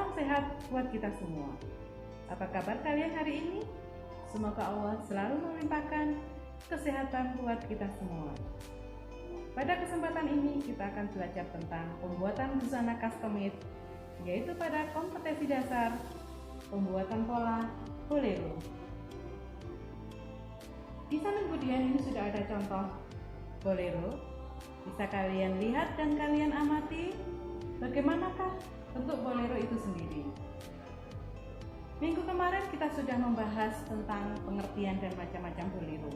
Salam sehat buat kita semua. Apa kabar kalian hari ini? Semoga Allah selalu melimpahkan kesehatan buat kita semua. Pada kesempatan ini kita akan belajar tentang pembuatan busana custom made, yaitu pada kompetensi dasar pembuatan pola bolero. Di samping Budian ini sudah ada contoh bolero. Bisa kalian lihat dan kalian amati bagaimanakah bentuk bolero itu sendiri. Minggu kemarin kita sudah membahas tentang pengertian dan macam-macam bolero.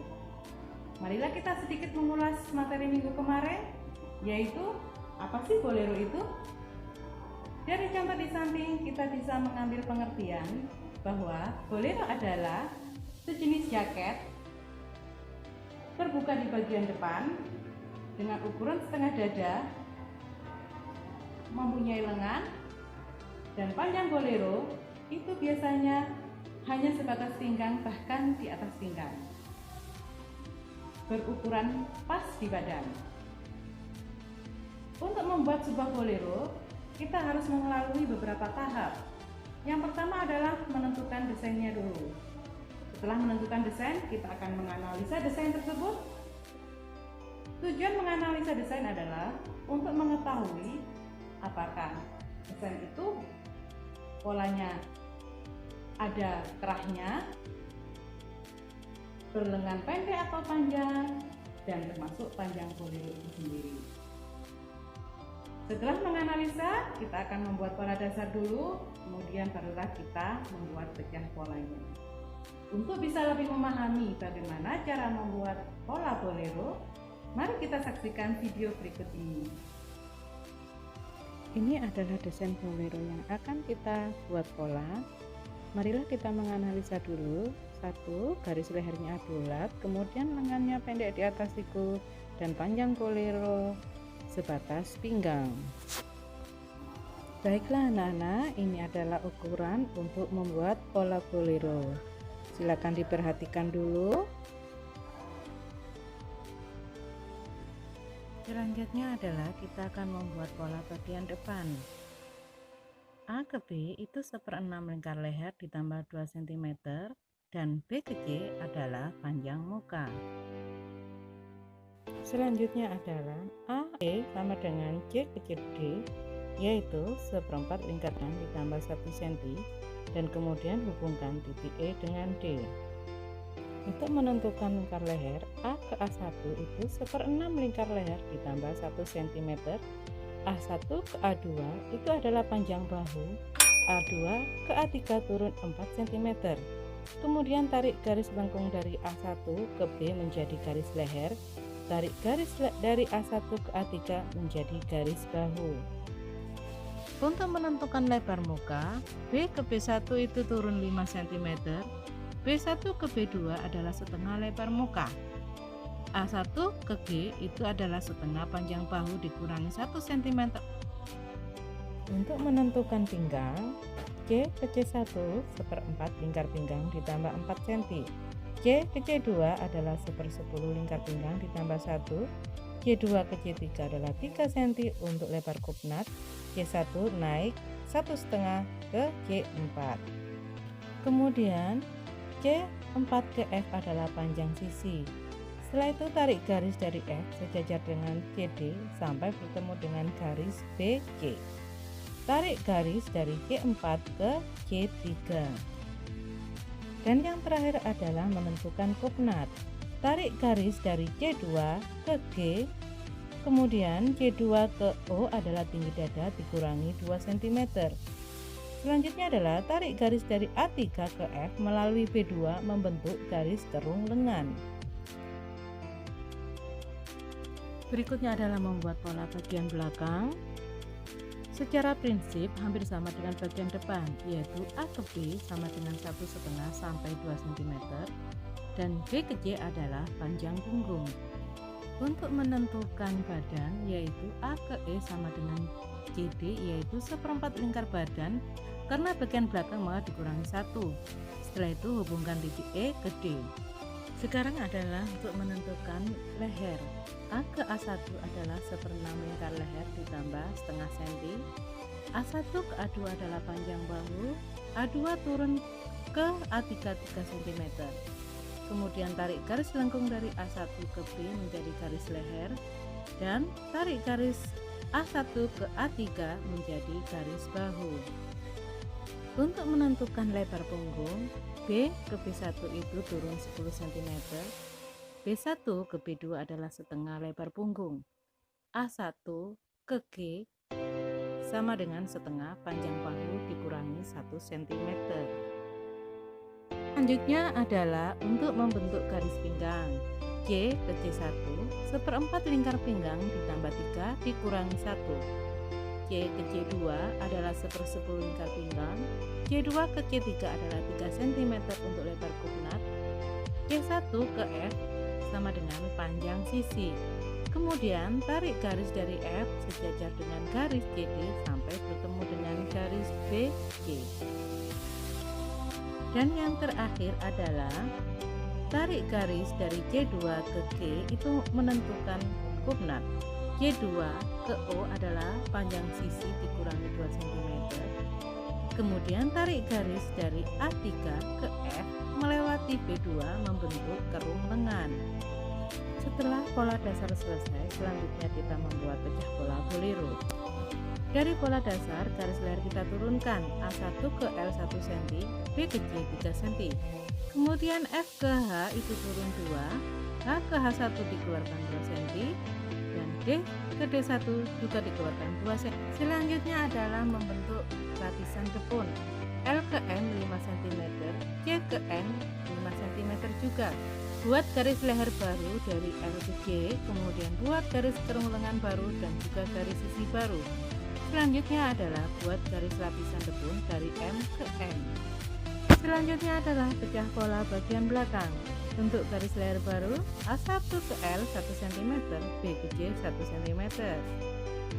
Marilah kita sedikit mengulas materi minggu kemarin, yaitu apa sih bolero itu? Dari contoh di samping kita bisa mengambil pengertian bahwa bolero adalah sejenis jaket terbuka di bagian depan dengan ukuran setengah dada, mempunyai lengan, dan panjang bolero itu biasanya hanya sebatas pinggang, bahkan di atas pinggang, berukuran pas di badan. Untuk membuat sebuah bolero, kita harus melalui beberapa tahap. Yang pertama adalah menentukan desainnya dulu. Setelah menentukan desain, kita akan menganalisa desain tersebut. Tujuan menganalisa desain adalah untuk mengetahui apakah desain itu polanya ada kerahnya, berlengan pendek atau panjang, dan termasuk panjang bolero itu sendiri. Setelah menganalisa, kita akan membuat pola dasar dulu, kemudian barulah kita membuat pecah polanya. Untuk bisa lebih memahami bagaimana cara membuat pola bolero, mari kita saksikan video berikut ini. Ini adalah desain bolero yang akan kita buat pola. Marilah kita menganalisa dulu. 1. Garis lehernya bulat, kemudian lengannya pendek di atas siku, dan panjang bolero sebatas pinggang. Baiklah anak-anak, ini adalah ukuran untuk membuat pola bolero. Silakan diperhatikan dulu. Selanjutnya adalah kita akan membuat pola bagian depan. A ke B itu 1/6 lingkar leher ditambah 2 cm, dan B ke C adalah panjang muka. Selanjutnya adalah A E sama dengan C kecil D, yaitu 1/4 lingkar ditambah 1 cm, dan kemudian hubungkan titik E dengan D. Untuk menentukan lingkar leher, A ke A1 itu 1/6 lingkar leher ditambah 1 cm, A1 ke A2 itu adalah panjang bahu, A2 ke A3 turun 4 cm. Kemudian tarik garis lengkung dari A1 ke B menjadi garis leher, tarik garis dari A1 ke A3 menjadi garis bahu. Untuk menentukan lebar muka, B ke B1 itu turun 5 cm, B1 ke B2 adalah setengah lebar muka, A1 ke G itu adalah setengah panjang bahu dikurangi 1 cm. Untuk menentukan pinggang, C ke C1 1/4 lingkar pinggang ditambah 4 cm, C ke C2 adalah 1/10 lingkar pinggang ditambah 1, C2 ke C3 adalah 3 cm untuk lebar kupnat, C1 naik 1,5 ke C4. Kemudian C4 ke F adalah panjang sisi. Setelah itu tarik garis dari F sejajar dengan CD sampai bertemu dengan garis BC. Tarik garis dari C4 ke C3. Dan yang terakhir adalah menentukan kupnat. Tarik garis dari C2 ke G, kemudian C2 ke O adalah tinggi dada dikurangi 2 cm. Selanjutnya adalah tarik garis dari A3 ke F melalui B2 membentuk garis kerung lengan. Berikutnya adalah membuat pola bagian belakang. Secara prinsip hampir sama dengan bagian depan, yaitu A ke B sama dengan 1,5 sampai 2 cm, dan B ke C adalah panjang punggung. Untuk menentukan badan, yaitu A ke E sama dengan CD, yaitu 1/4 lingkar badan, karena bagian belakang maka dikurangi 1. Setelah itu hubungkan titik E ke D. Sekarang adalah untuk menentukan leher. A ke A1 adalah 1/6 lingkar leher ditambah setengah cm, A1 ke A2 adalah panjang bahu, A2 turun ke A3 3 cm. Kemudian tarik garis lengkung dari A1 ke B menjadi garis leher dan tarik garis A1 ke A3 menjadi garis bahu. Untuk menentukan lebar punggung, B ke B1 itu turun 10 cm, B1 ke B2 adalah setengah lebar punggung, A1 ke G sama dengan setengah panjang bahu dikurangi 1 cm. Selanjutnya adalah untuk membentuk garis pinggang. C ke C1, seperempat lingkar pinggang ditambah 3 dikurangi 1. C ke C2 adalah 1/10 lingkar pinggang. C2 ke C3 adalah 3 cm untuk lebar kupnat. C1 ke F sama dengan panjang sisi. Kemudian tarik garis dari F sejajar dengan garis CD sampai bertemu dengan garis BC. Dan yang terakhir adalah tarik garis dari C2 ke G itu menentukan kupnat. C2 ke O adalah panjang sisi dikurangi 2 cm. Kemudian tarik garis dari A3 ke F melewati B2 membentuk kerung lengan. Setelah pola dasar selesai, selanjutnya kita membuat pecah pola bolero. Dari pola dasar, garis leher kita turunkan A1 ke L 1 cm, B ke J 3 cm. Kemudian F ke H itu turun 2, H ke H1 dikeluarkan 2 cm, dan D ke D1 juga dikeluarkan 2 cm. Selanjutnya adalah membentuk lapisan depun. L ke M 5 cm, C ke N 5 cm juga. Buat garis leher baru dari L ke J, kemudian buat garis kerung lengan baru dan juga garis sisi baru. Selanjutnya adalah buat garis lapisan depun dari M ke N. Selanjutnya adalah pecah pola bagian belakang. Untuk garis leher baru, A1 ke L 1 cm, B ke J 1 cm.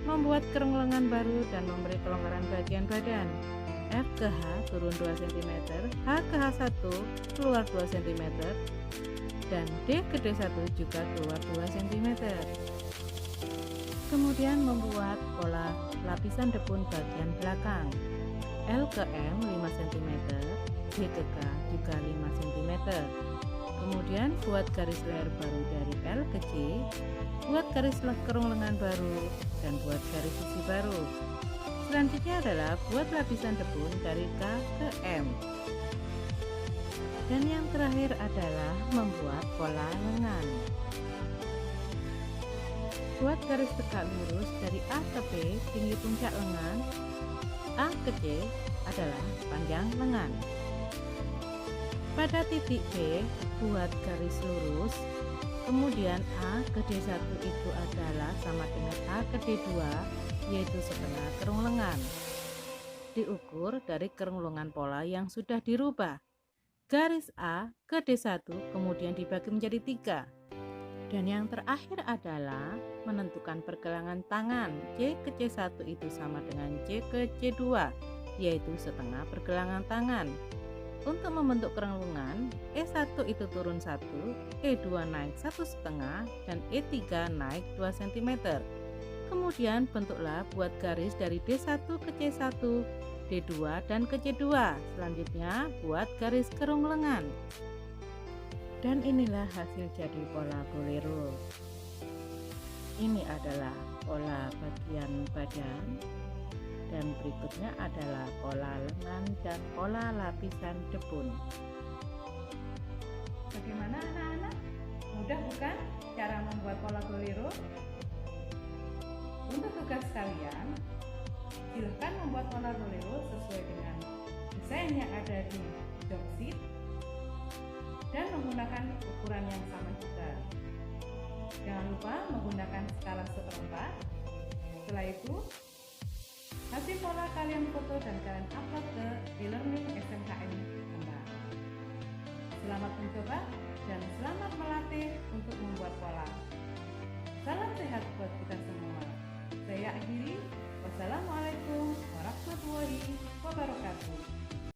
Membuat kerung lengan baru dan memberi kelonggaran bagian badan. F ke H turun 2 cm, H ke H1 keluar 2 cm, dan D ke D1 juga keluar 2 cm. Kemudian membuat pola lapisan depun bagian belakang. L ke M 5 cm, D ke K juga 5 cm. Kemudian buat garis leher baru dari L ke J, buat garis kerung lengan baru, dan buat garis sisi baru. Selanjutnya adalah buat lapisan depun dari K ke M. Dan yang terakhir adalah membuat pola lengan. Buat garis tegak lurus dari A ke B tinggi puncak lengan, A ke C adalah panjang lengan. Pada titik B buat garis lurus, kemudian A ke D1 itu adalah sama dengan A ke D2, yaitu setengah kerung lengan. Diukur dari kerung lengan pola yang sudah dirubah. Garis A ke D1 kemudian dibagi menjadi 3. Dan yang terakhir adalah menentukan pergelangan tangan. C ke C1 itu sama dengan C ke C2, yaitu setengah pergelangan tangan. Untuk membentuk kerung lengan, E1 itu turun 1, E2 naik 1,5, dan E3 naik 2 cm. Kemudian bentuklah buat garis dari D1 ke C1, D2 dan ke C2. Selanjutnya buat garis kerung lengan. Dan inilah hasil jadi pola bolero. Ini adalah pola bagian badan, dan berikutnya adalah pola lengan dan pola lapisan depun. Bagaimana anak-anak? Mudah bukan cara membuat pola bolero? Untuk tugas kalian, silahkan membuat pola bolero sesuai dengan desain yang ada di joksit dan menggunakan ukuran yang sama juga. Jangan lupa menggunakan skala 1/4. Setelah itu, hasil pola kalian foto dan kalian upload ke e-learning SMKN Kembar. Selamat mencoba dan selamat melatih untuk membuat pola. Salam sehat buat kita semua. Saya akhiri. Wassalamualaikum warahmatullahi wabarakatuh.